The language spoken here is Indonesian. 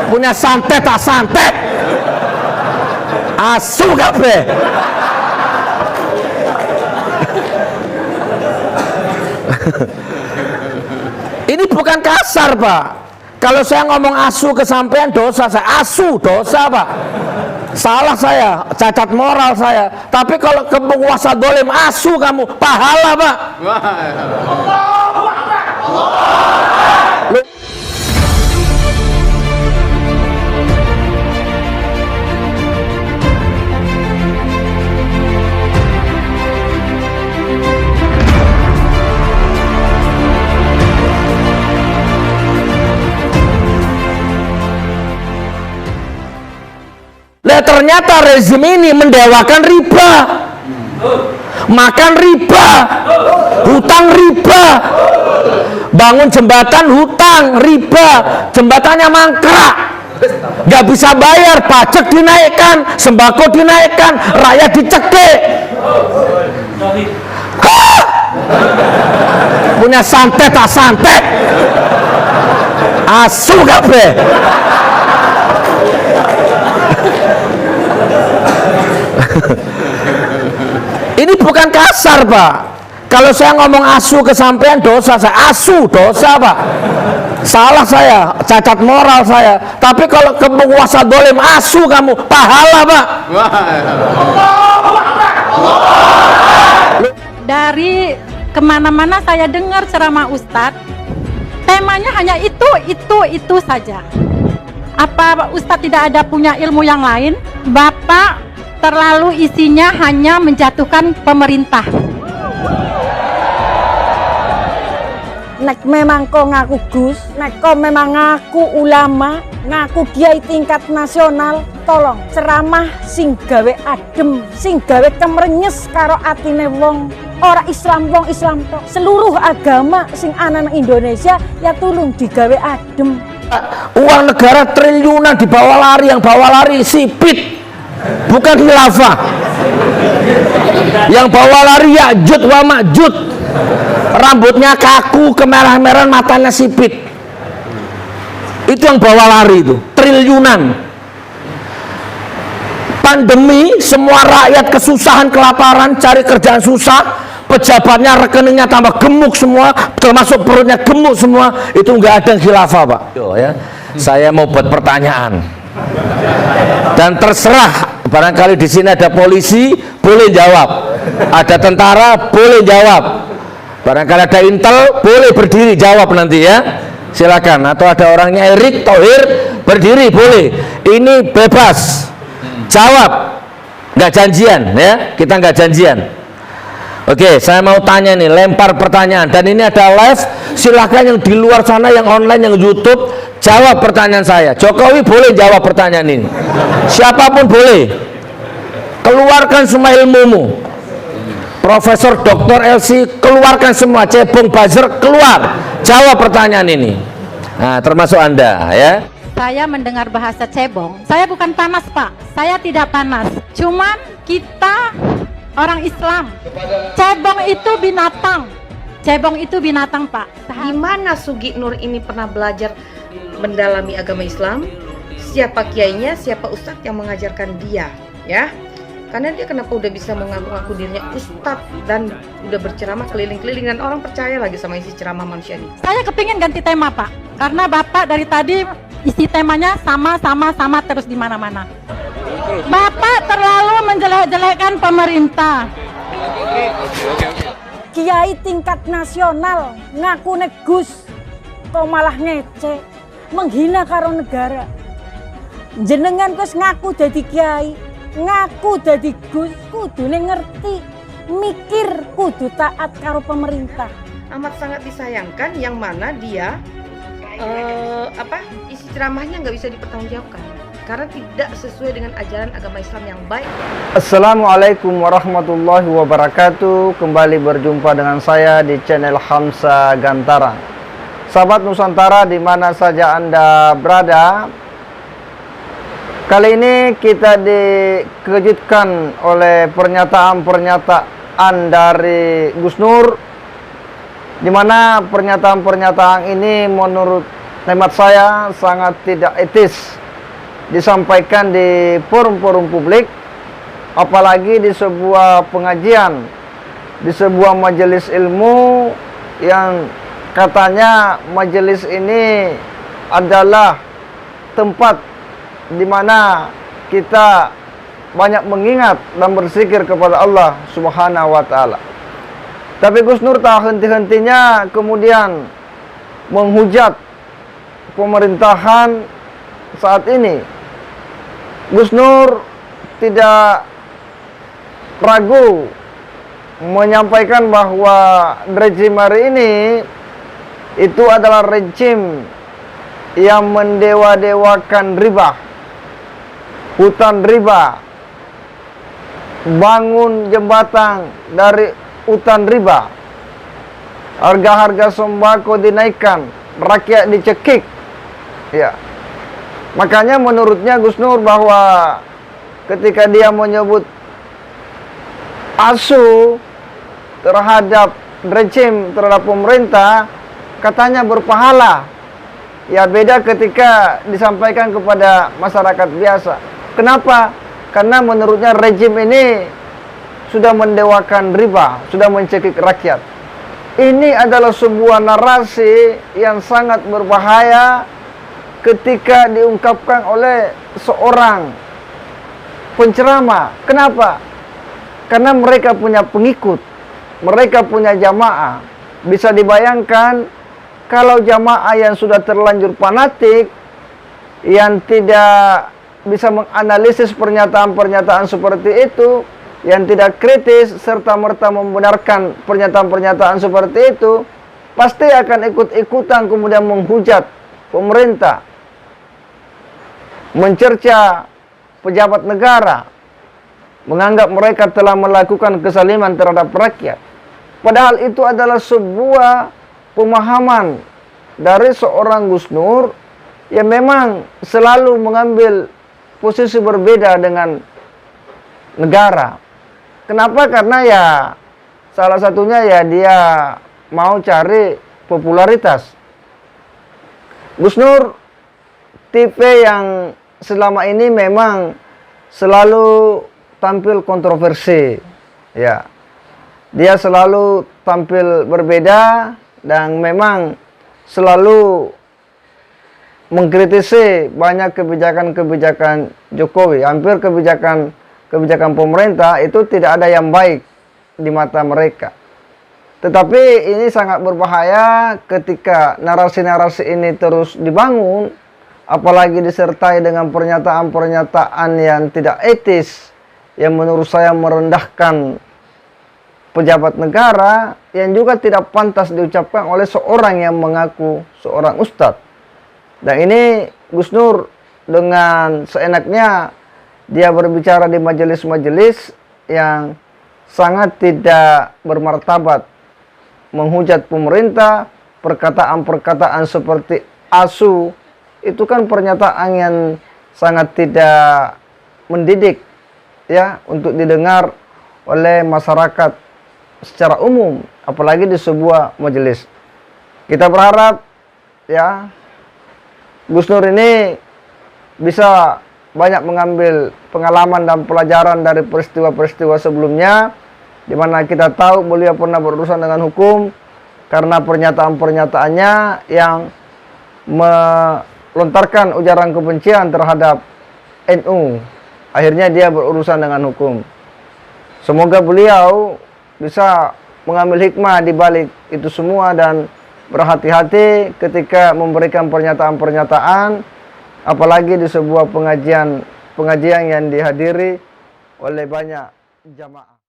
Punya santet tak santet. Asu kabeh. Ini bukan kasar, Pak. Kalau saya ngomong asu ke sampean dosa, saya asu dosa, Pak. Salah saya, cacat moral saya. Tapi kalau ke penguasa dolim asu kamu, pahala, Pak. Nah, ternyata rezim ini mendewakan riba, makan riba, hutang riba, bangun jembatan hutang riba, jembatannya mangkrak, nggak bisa bayar, pajak dinaikkan, sembako dinaikkan, rakyat dicekik. Punya santet tak santet, asu kabeh. Ini bukan kasar, Pak. Kalau saya ngomong asu ke sampean dosa, saya asu dosa, Pak. Salah saya, cacat moral saya. Tapi kalau ke penguasa dolim asu kamu, pahala, Pak. Dari kemana-mana saya dengar ceramah Ustadz, temanya hanya itu saja. Apa Ustadz tidak ada punya ilmu yang lain? Bapak terlalu isinya hanya menjatuhkan pemerintah. Nek memang kau ngaku Gus, nek kau memang ngaku ulama, ngaku kiai tingkat nasional, tolong ceramah sing gawe adem, sing gawe kemrenyes karo atine wong. Ora Islam wong Islam tok. Seluruh agama sing ana nang Indonesia ya tulung digawe adem. Uang negara triliunan dibawa lari, yang bawa lari sipit, bukan khilafah. Yang bawa lari Ya'jud wa Ma'jud, rambutnya kaku, kemerah-merahan, matanya sipit. Itu yang bawa lari itu, triliunan. Pandemi, semua rakyat kesusahan, kelaparan, cari kerjaan susah, pejabatnya rekeningnya tambah gemuk semua, termasuk perutnya gemuk semua. Itu nggak ada khilafah, Pak. Ya, saya mau buat pertanyaan. Dan terserah, barangkali di sini ada polisi, boleh jawab. Ada tentara, boleh jawab. Barangkali ada intel, boleh berdiri jawab nanti ya. Silakan. Atau ada orangnya Erick Thohir, berdiri boleh. Ini bebas. Jawab. Nggak janjian ya. Kita nggak janjian. Oke, saya mau tanya nih, lempar pertanyaan. Dan ini ada live. Silakan yang di luar sana, yang online, yang YouTube, jawab pertanyaan saya. Jokowi boleh jawab pertanyaan ini. Siapapun boleh. Keluarkan semua ilmumu. Profesor Dr. Elsi, keluarkan semua. Cebong buzzer, keluar. Jawab pertanyaan ini. Nah, termasuk Anda ya. Saya mendengar bahasa cebong. Saya bukan panas, Pak. Saya tidak panas. Cuman kita orang Islam. Cebong itu binatang. Cebong itu binatang, Pak. Di mana Sugi Nur ini pernah belajar mendalami agama Islam? Siapa kiainya, siapa ustadz yang mengajarkan dia, ya? Karena dia kenapa udah bisa mengaku-ngaku dirinya ustadz dan udah berceramah keliling-keliling dan orang percaya lagi sama isi ceramah manusia ini. Saya kepingin ganti tema, Pak. Karena Bapak dari tadi isi temanya sama terus di mana-mana. Bapak terlalu menjelek-jelekkan pemerintah. Kiai tingkat nasional ngaku nek Gus, kok malah ngece, menghina karo negara. Jenengan Gus ngaku dadi kiai, ngaku dadi Gus, kudune ngerti, mikir, kudu taat karo pemerintah. Amat sangat disayangkan yang mana dia isi ceramahnya nggak bisa dipertanggungjawabkan karena tidak sesuai dengan ajaran agama Islam yang baik. Assalamualaikum warahmatullahi wabarakatuh. Kembali berjumpa dengan saya di channel Hamsa Gantara. Sahabat Nusantara dimana saja Anda berada, kali ini kita dikejutkan oleh pernyataan dari Gus Nur di mana pernyataan-pernyataan ini menurut hemat saya sangat tidak etis disampaikan di forum-forum publik, apalagi di sebuah pengajian, di sebuah majelis ilmu yang katanya majelis ini adalah tempat di mana kita banyak mengingat dan berzikir kepada Allah Subhanahu wa taala. Tapi Gus Nur tak henti-hentinya kemudian menghujat pemerintahan saat ini. Gus Nur tidak ragu menyampaikan bahwa rejim hari ini itu adalah rejim yang mendewa-dewakan riba, hutan riba, bangun jembatan dari hutan riba, harga-harga sembako dinaikkan, rakyat dicekik. Ya, makanya menurutnya Gus Nur bahwa ketika dia menyebut asu terhadap rejim, terhadap pemerintah, katanya berpahala. Ya, beda ketika disampaikan kepada masyarakat biasa. Kenapa? Karena menurutnya rejim ini sudah mendewakan riba, sudah mencekik rakyat. Ini adalah sebuah narasi yang sangat berbahaya ketika diungkapkan oleh seorang penceramah. Kenapa? Karena mereka punya pengikut, mereka punya jamaah. Bisa dibayangkan kalau jamaah yang sudah terlanjur fanatik, yang tidak bisa menganalisis pernyataan-pernyataan seperti itu, yang tidak kritis serta-merta membenarkan pernyataan-pernyataan seperti itu, pasti akan ikut-ikutan kemudian menghujat pemerintah, mencerca pejabat negara, menganggap mereka telah melakukan kezaliman terhadap rakyat. Padahal itu adalah sebuah pemahaman dari seorang Gus Nur yang memang selalu mengambil posisi berbeda dengan negara. Kenapa? Karena ya salah satunya ya dia mau cari popularitas. Gus Nur tipe yang selama ini memang selalu tampil kontroversi. Ya, dia selalu tampil berbeda dan memang selalu mengkritisi banyak kebijakan-kebijakan Jokowi. Hampir kebijakan pemerintah itu tidak ada yang baik di mata mereka. Tetapi ini sangat berbahaya ketika narasi-narasi ini terus dibangun, apalagi disertai dengan pernyataan-pernyataan yang tidak etis, yang menurut saya merendahkan pejabat negara, yang juga tidak pantas diucapkan oleh seorang yang mengaku seorang ustadz. Dan ini Gus Nur dengan seenaknya dia berbicara di majelis-majelis yang sangat tidak bermartabat, menghujat pemerintah, perkataan-perkataan seperti asu, itu kan pernyataan yang sangat tidak mendidik ya untuk didengar oleh masyarakat secara umum, apalagi di sebuah majelis. Kita berharap ya Gus Nur ini bisa banyak mengambil pengalaman dan pelajaran dari peristiwa-peristiwa sebelumnya, di mana kita tahu beliau pernah berurusan dengan hukum karena pernyataan-pernyataannya yang melontarkan ujaran kebencian terhadap NU. Akhirnya dia berurusan dengan hukum. Semoga beliau bisa mengambil hikmah di balik itu semua dan berhati-hati ketika memberikan pernyataan-pernyataan, apalagi di sebuah pengajian yang dihadiri oleh banyak jamaah.